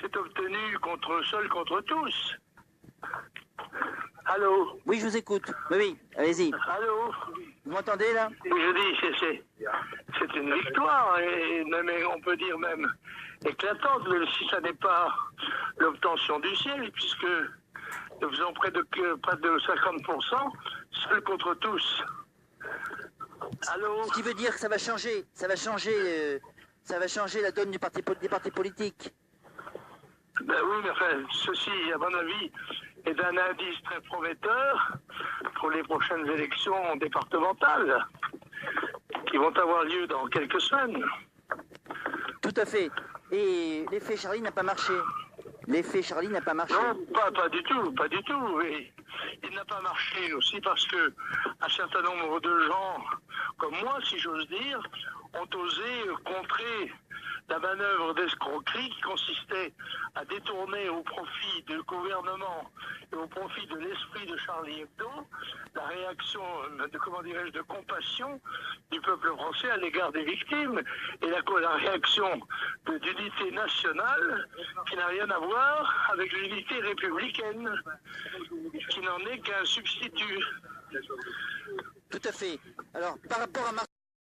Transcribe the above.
c'est obtenu seul contre tous. Allô? Oui, je vous écoute. Oui, allez-y. Allô? Vous m'entendez là? Oui, je dis, c'est une victoire, et même, on peut dire même éclatante, même si ça n'est pas l'obtention du ciel, puisque nous faisons près de 50%, seul contre tous. Allô? Ce qui veut dire que ça va changer la donne des partis politiques. Ben oui, mais enfin, ceci, à mon avis, est un indice très prometteur pour les prochaines élections départementales qui vont avoir lieu dans quelques semaines. Tout à fait. Et l'effet Charlie n'a pas marché. L'effet Charlie n'a pas marché. Non, pas du tout, pas du tout. Et il n'a pas marché aussi parce que un certain nombre de gens, comme moi, si j'ose dire, ont osé contrer la manœuvre d'escroquerie qui consistait à détourner au profit du gouvernement et au profit de l'esprit de Charlie Hebdo la réaction de compassion du peuple français à l'égard des victimes et la réaction d'unité nationale qui n'a rien à voir avec l'unité républicaine, qui n'en est qu'un substitut. Tout à fait. Alors, par rapport à